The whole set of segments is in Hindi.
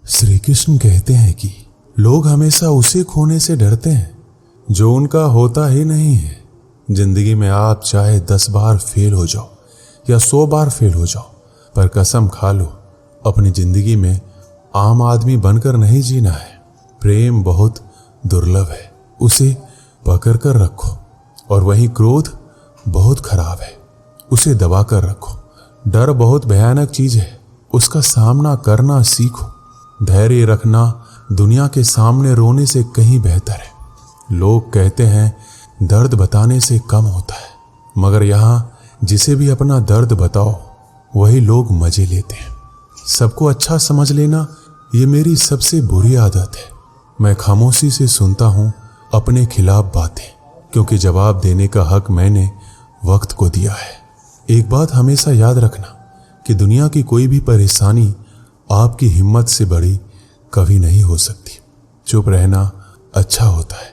श्री कृष्ण कहते हैं कि लोग हमेशा उसे खोने से डरते हैं जो उनका होता ही नहीं है। जिंदगी में आप चाहे 10 बार फेल हो जाओ या 100 बार फेल हो जाओ, पर कसम खा लो अपनी जिंदगी में आम आदमी बनकर नहीं जीना है। प्रेम बहुत दुर्लभ है, उसे पकड़ कर रखो। और वहीं क्रोध बहुत खराब है, उसे दबा कर रखो। डर बहुत भयानक चीज है, उसका सामना करना सीखो। धैर्य रखना दुनिया के सामने रोने से कहीं बेहतर है। लोग कहते हैं दर्द बताने से कम होता है, मगर यहाँ जिसे भी अपना दर्द बताओ वही लोग मजे लेते हैं। सबको अच्छा समझ लेना ये मेरी सबसे बुरी आदत है। मैं खामोशी से सुनता हूँ अपने खिलाफ बातें, क्योंकि जवाब देने का हक मैंने वक्त को दिया है। एक बात हमेशा याद रखना कि दुनिया की कोई भी परेशानी आपकी हिम्मत से बड़ी कभी नहीं हो सकती। चुप रहना अच्छा होता है,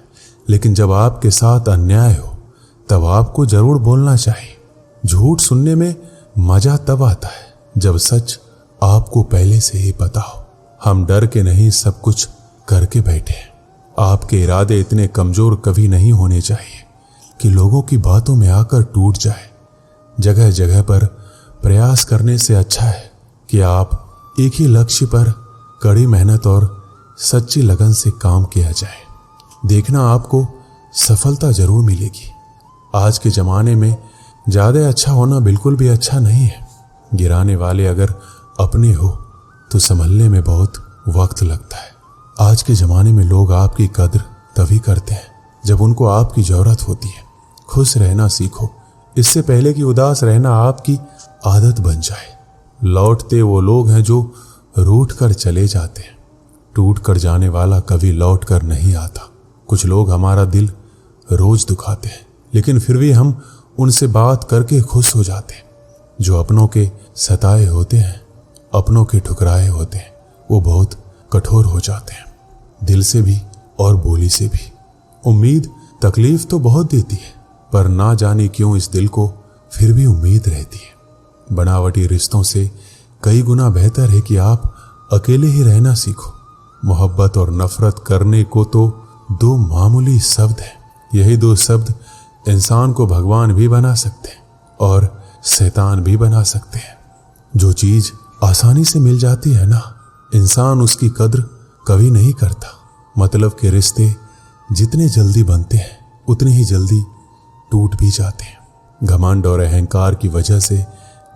लेकिन जब आपके साथ अन्याय हो तब आपको जरूर बोलना चाहिए। झूठ सुनने में मजा तब आता है जब सच आपको पहले से ही पता हो। हम डर के नहीं सब कुछ करके बैठे हैं। आपके इरादे इतने कमजोर कभी नहीं होने चाहिए कि लोगों की बातों में आकर टूट जाए। जगह जगह पर प्रयास करने से अच्छा है कि आप एक ही लक्ष्य पर कड़ी मेहनत और सच्ची लगन से काम किया जाए। देखना आपको सफलता जरूर मिलेगी। आज के जमाने में ज्यादा अच्छा होना बिल्कुल भी अच्छा नहीं है। गिराने वाले अगर अपने हो तो संभलने में बहुत वक्त लगता है। आज के जमाने में लोग आपकी कद्र तभी करते हैं जब उनको आपकी जरूरत होती है। खुश रहना सीखो, इससे पहले कि उदास रहना आपकी आदत बन जाए। लौटते वो लोग हैं जो रूठ कर चले जाते हैं। टूट कर जाने वाला कभी लौट कर नहीं आता। कुछ लोग हमारा दिल रोज दुखाते हैं, लेकिन फिर भी हम उनसे बात करके खुश हो जाते हैं। जो अपनों के सताए होते हैं, अपनों के ठुकराए होते हैं, वो बहुत कठोर हो जाते हैं, दिल से भी और बोली से भी। उम्मीद तकलीफ तो बहुत देती है, पर ना जाने क्यों इस दिल को फिर भी उम्मीद रहती है। बनावटी रिश्तों से कई गुना बेहतर है कि आप अकेले ही रहना सीखो। मोहब्बत और नफरत करने को तो 2 मामूली शब्द हैं। यही 2 शब्द इंसान को भगवान भी बना सकते हैं और शैतान भी बना सकते हैं। जो चीज आसानी से मिल जाती है ना, इंसान उसकी कद्र कभी नहीं करता। मतलब के रिश्ते जितने जल्दी बनते हैं उतने ही जल्दी टूट भी जाते हैं। घमंड और अहंकार की वजह से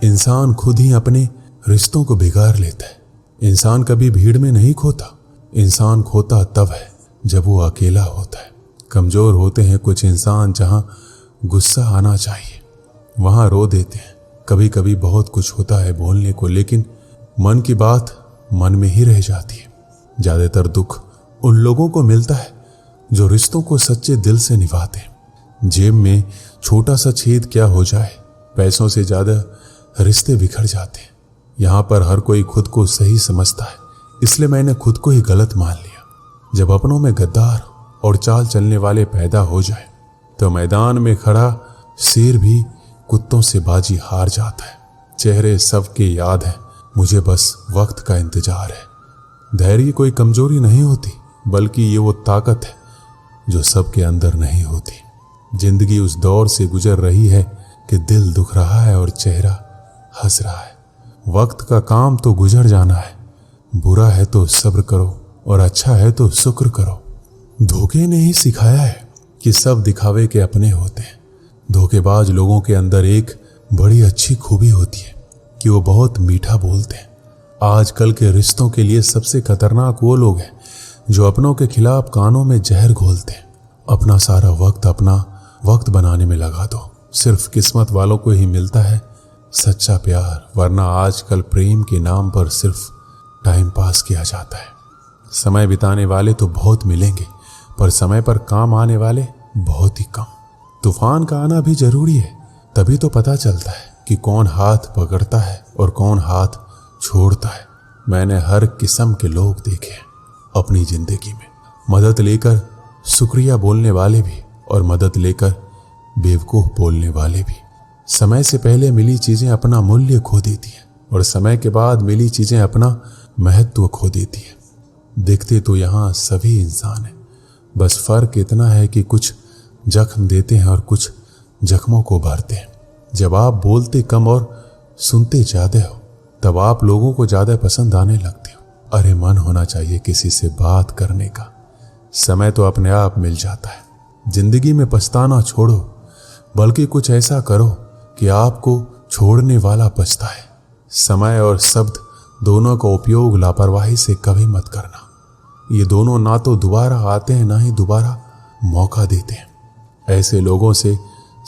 इंसान खुद ही अपने रिश्तों को बिगाड़ लेता है। इंसान कभी भीड़ में नहीं खोता, इंसान खोता तब है जब वो अकेला होता है। कमजोर होते हैं कुछ इंसान, जहां गुस्सा आना चाहिए वहां रो देते हैं। कभी कभी बहुत कुछ होता है बोलने को, लेकिन मन की बात मन में ही रह जाती है। ज्यादातर दुख उन लोगों को मिलता है जो रिश्तों को सच्चे दिल से निभाते हैं। जेब में छोटा सा छेद क्या हो जाए, पैसों से ज्यादा रिश्ते बिखर जाते हैं। यहाँ पर हर कोई खुद को सही समझता है, इसलिए मैंने खुद को ही गलत मान लिया। जब अपनों में गद्दार और चाल चलने वाले पैदा हो जाए तो मैदान में खड़ा शेर भी कुत्तों से बाजी हार जाता है। चेहरे सबके याद हैं, मुझे बस वक्त का इंतजार है। धैर्य कोई कमजोरी नहीं होती, बल्कि ये वो ताकत है जो सबके अंदर नहीं होती। जिंदगी उस दौर से गुजर रही है कि दिल दुख रहा है और चेहरा हंस रहा है। वक्त का काम तो गुजर जाना है। बुरा है तो सब्र करो और अच्छा है तो शुक्र करो। धोखे ने ही सिखाया है कि सब दिखावे के अपने होते हैं। धोखेबाज लोगों के अंदर एक बड़ी अच्छी खूबी होती है कि वो बहुत मीठा बोलते हैं। आजकल के रिश्तों के लिए सबसे खतरनाक वो लोग हैं जो अपनों के खिलाफ कानों में जहर घोलते हैं। अपना सारा वक्त अपना वक्त बनाने में लगा दो। सिर्फ किस्मत वालों को ही मिलता है सच्चा प्यार, वरना आजकल प्रेम के नाम पर सिर्फ टाइम पास किया जाता है। समय बिताने वाले तो बहुत मिलेंगे, पर समय पर काम आने वाले बहुत ही कम। तूफान का आना भी जरूरी है, तभी तो पता चलता है कि कौन हाथ पकड़ता है और कौन हाथ छोड़ता है। मैंने हर किस्म के लोग देखे हैं अपनी जिंदगी में। मदद लेकर शुक्रिया बोलने वाले भी और मदद लेकर बेवकूफ बोलने वाले भी। समय से पहले मिली चीजें अपना मूल्य खो देती हैं और समय के बाद मिली चीजें अपना महत्व खो देती हैं। दिखते तो यहाँ सभी इंसान हैं, बस फर्क इतना है कि कुछ जख्म देते हैं और कुछ जख्मों को भरते हैं। जब आप बोलते कम और सुनते ज्यादा हो तब आप लोगों को ज्यादा पसंद आने लगते हो। अरे मन होना चाहिए किसी से बात करने का, समय तो अपने आप मिल जाता है। जिंदगी में पछताना छोड़ो, बल्कि कुछ ऐसा करो कि आपको छोड़ने वाला पछताए। समय और शब्द दोनों का उपयोग लापरवाही से कभी मत करना। ये दोनों ना तो दोबारा आते हैं ना ही दोबारा मौका देते हैं। ऐसे लोगों से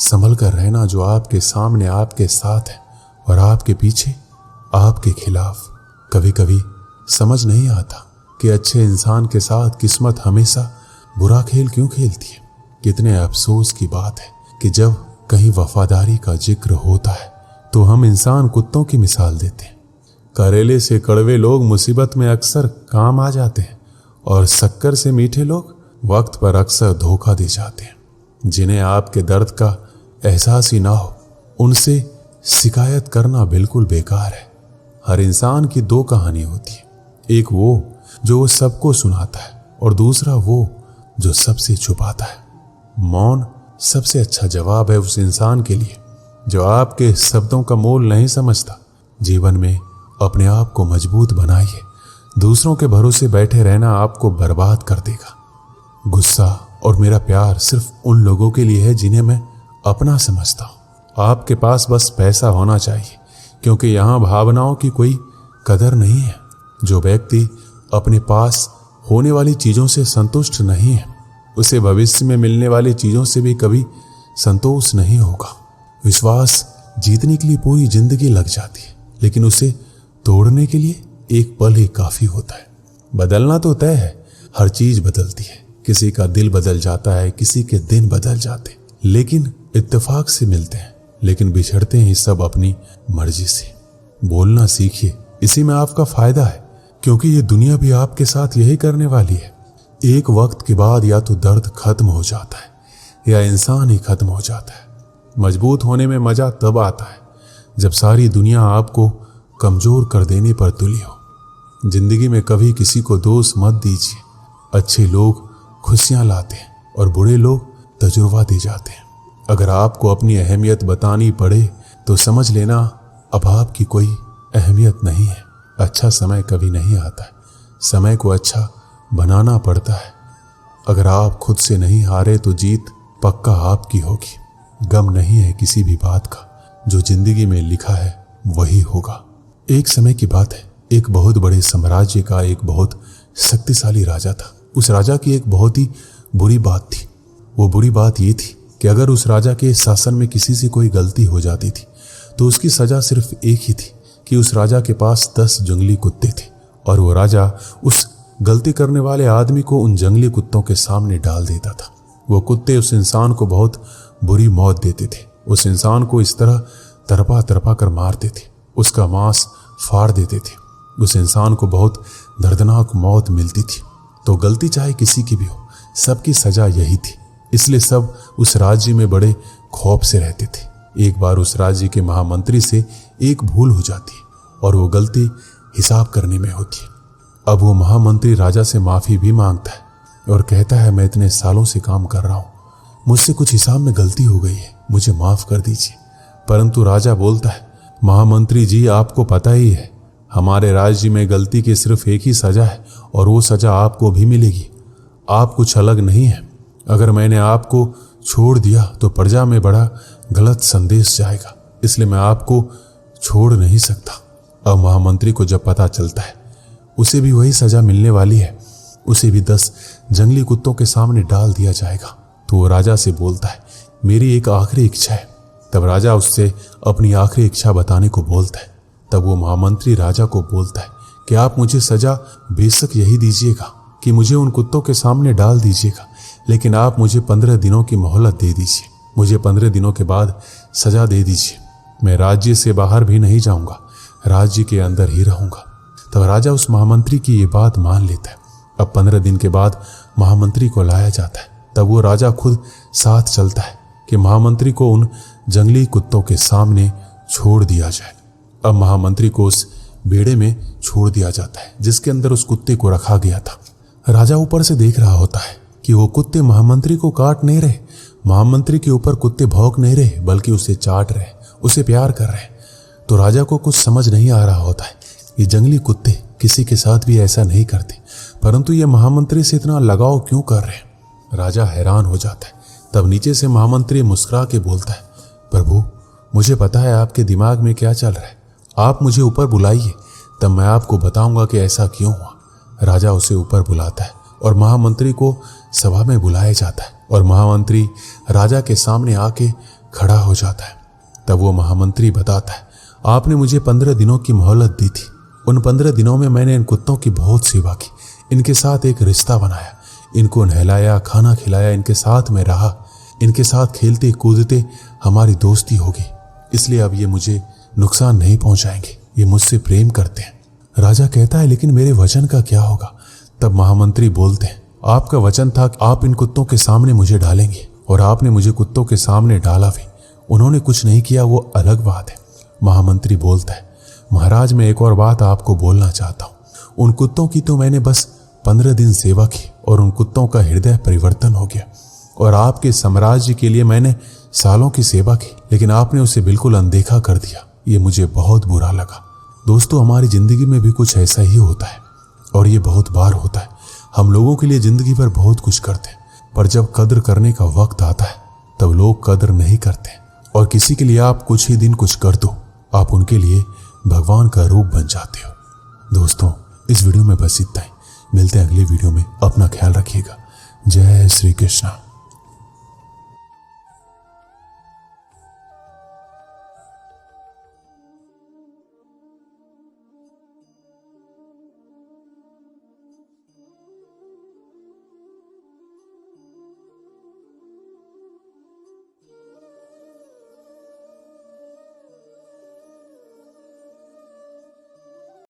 संभल कर रहना जो आपके सामने आपके साथ है और आपके पीछे आपके खिलाफ। कभी कभी समझ नहीं आता कि अच्छे इंसान के साथ किस्मत हमेशा बुरा खेल क्यों खेलती है। कितने अफसोस की बात है कि जब कहीं वफादारी का जिक्र होता है तो हम इंसान कुत्तों की मिसाल देते हैं। करेले से कड़वे लोग मुसीबत में अक्सर काम आ जाते हैं और शक्कर से मीठे लोग वक्त पर अक्सर धोखा दे जाते हैं। जिन्हें आपके दर्द का एहसास ही ना हो उनसे शिकायत करना बिल्कुल बेकार है। हर इंसान की दो कहानी होती है, एक वो जो सबको सुनाता है और दूसरा वो जो सबसे छुपाता है। मौन सबसे अच्छा जवाब है उस इंसान के लिए जो आपके शब्दों का मोल नहीं समझता। जीवन में अपने आप को मजबूत बनाइए, दूसरों के भरोसे बैठे रहना आपको बर्बाद कर देगा। गुस्सा और मेरा प्यार सिर्फ उन लोगों के लिए है जिन्हें मैं अपना समझता हूं। आपके पास बस पैसा होना चाहिए, क्योंकि यहां भावनाओं की कोई कदर नहीं है। जो व्यक्ति अपने पास होने वाली चीजों से संतुष्ट नहीं है उसे भविष्य में मिलने वाली चीजों से भी कभी संतोष नहीं होगा। विश्वास जीतने के लिए पूरी जिंदगी लग जाती है, लेकिन उसे तोड़ने के लिए एक पल ही काफी होता है। बदलना तो तय है, हर चीज बदलती है। किसी का दिल बदल जाता है, किसी के दिन बदल जाते, लेकिन इत्तेफाक से मिलते हैं, लेकिन बिछड़ते हैं सब अपनी मर्जी से। बोलना सीखिए, इसी में आपका फायदा है, क्योंकि ये दुनिया भी आपके साथ यही करने वाली है। एक वक्त के बाद या तो दर्द खत्म हो जाता है या इंसान ही खत्म हो जाता है। मजबूत होने में मजा तब आता है जब सारी दुनिया आपको कमजोर कर देने पर तुली हो। जिंदगी में कभी किसी को दोष मत दीजिए। अच्छे लोग खुशियां लाते हैं और बुरे लोग तजुर्बा दे जाते हैं। अगर आपको अपनी अहमियत बतानी पड़े तो समझ लेना अब आपकी कोई अहमियत नहीं है। अच्छा समय कभी नहीं आता है, समय को अच्छा बनाना पड़ता है। अगर आप खुद से नहीं हारे तो जीत पक्का आपकी होगी। गम नहीं है किसी भी बात का, जो जिंदगी में लिखा है वही होगा। एक समय की बात है, एक बहुत बड़े साम्राज्य का एक बहुत शक्तिशाली राजा था। उस राजा की एक बहुत ही बुरी बात थी। वो बुरी बात ये थी कि अगर उस राजा के शासन में किसी से कोई गलती हो जाती थी तो उसकी सजा सिर्फ एक ही थी कि उस राजा के पास 10 जंगली कुत्ते थे और वो राजा उस गलती करने वाले आदमी को उन जंगली कुत्तों के सामने डाल देता था। वो कुत्ते उस इंसान को बहुत बुरी मौत देते थे। उस इंसान को इस तरह तरपा तरपा कर मारते थे, उसका मांस फाड़ देते थे। उस इंसान को बहुत दर्दनाक मौत मिलती थी। तो गलती चाहे किसी की भी हो, सबकी सजा यही थी। इसलिए सब उस राज्य में बड़े खौफ से रहते थे। एक बार उस राज्य के महामंत्री से एक भूल हो जाती है और वो गलती हिसाब करने में होती है। अब वो महामंत्री राजा से माफी भी मांगता है और कहता है, मैं इतने सालों से काम कर रहा हूं, मुझसे कुछ हिसाब में गलती हो गई है, मुझे माफ कर दीजिए। परंतु राजा बोलता है, महामंत्री जी आपको पता ही है हमारे राज्य में गलती की सिर्फ एक ही सजा है और वो सजा आपको भी मिलेगी। आप कुछ अलग नहीं है। अगर मैंने आपको छोड़ दिया तो प्रजा में बड़ा गलत संदेश जाएगा, इसलिए मैं आपको छोड़ नहीं सकता। अब महामंत्री को जब पता चलता है उसे भी वही सजा मिलने वाली है, उसे भी 10 जंगली कुत्तों के सामने डाल दिया जाएगा, तो वो राजा से बोलता है, मेरी एक आखिरी इच्छा है। तब राजा उससे अपनी आखिरी इच्छा बताने को बोलता है। तब वो महामंत्री राजा को बोलता है कि आप मुझे सजा बेशक यही दीजिएगा कि मुझे उन कुत्तों के सामने डाल दीजिएगा, लेकिन आप मुझे 15 दिनों की मोहलत दे दीजिए। मुझे 15 दिनों के बाद सजा दे दीजिए। मैं राज्य से बाहर भी नहीं जाऊंगा, राज्य के अंदर ही रहूंगा। तब राजा उस महामंत्री की ये बात मान लेता है। अब 15 दिन के बाद महामंत्री को लाया जाता है। तब वो राजा खुद साथ चलता है कि महामंत्री को उन जंगली कुत्तों के सामने छोड़ दिया जाए। अब महामंत्री को उस बेड़े में छोड़ दिया जाता है जिसके अंदर उस कुत्ते को रखा गया था। राजा ऊपर से देख रहा होता है कि वो कुत्ते महामंत्री को काट नहीं रहे, महामंत्री के ऊपर कुत्ते भौंक नहीं रहे, बल्कि उसे चाट रहे, उसे प्यार कर रहे। तो राजा को कुछ समझ नहीं आ रहा होता है। ये जंगली कुत्ते किसी के साथ भी ऐसा नहीं करते, परंतु ये महामंत्री से इतना लगाव क्यों कर रहे हैं। राजा हैरान हो जाता है। तब नीचे से महामंत्री मुस्कुरा के बोलता है, प्रभु मुझे पता है आपके दिमाग में क्या चल रहा है, आप मुझे ऊपर बुलाइए, तब मैं आपको बताऊंगा कि ऐसा क्यों हुआ। राजा उसे ऊपर बुलाता है और महामंत्री को सभा में बुलाया जाता है और महामंत्री राजा के सामने आके खड़ा हो जाता है। तब वो महामंत्री बताता है, आपने मुझे 15 दिनों की मोहलत दी थी। उन 15 दिनों में मैंने इन कुत्तों की बहुत सेवा की, इनके साथ एक रिश्ता बनाया, इनको नहलाया, खाना खिलाया, इनके साथ में रहा, इनके साथ खेलते कूदते हमारी दोस्ती होगी। इसलिए अब ये मुझे नुकसान नहीं पहुंचाएंगे, ये मुझसे प्रेम करते हैं। राजा कहता है, लेकिन मेरे वचन का क्या होगा। तब महामंत्री बोलते हैं, आपका वचन था कि आप इन कुत्तों के सामने मुझे डालेंगे, और आपने मुझे कुत्तों के सामने डाला भी। उन्होंने कुछ नहीं किया, वो अलग बात है। महामंत्री बोलता है, महाराज मैं एक और बात आपको बोलना चाहता हूँ। उन कुत्तों की तो मैंने बस 15 दिन सेवा की और उन कुत्तों का हृदय परिवर्तन हो गया, और आपके साम्राज्य के लिए मैंने सालों की सेवा की, लेकिन आपने उसे बिल्कुल अनदेखा कर दिया। ये मुझे बहुत बुरा लगा। दोस्तों, हमारी जिंदगी में भी कुछ ऐसा ही होता है, और ये बहुत बार होता है। हम लोगों के लिए जिंदगी भर बहुत कुछ करते हैं, पर जब कद्र करने का वक्त आता है तब लोग कद्र नहीं करते। और किसी के लिए आप कुछ ही दिन कुछ कर दो, आप उनके लिए भगवान का रूप बन जाते हो। दोस्तों, इस वीडियो में बस इतना ही। मिलते हैं अगले वीडियो में। अपना ख्याल रखिएगा। जय श्री कृष्ण।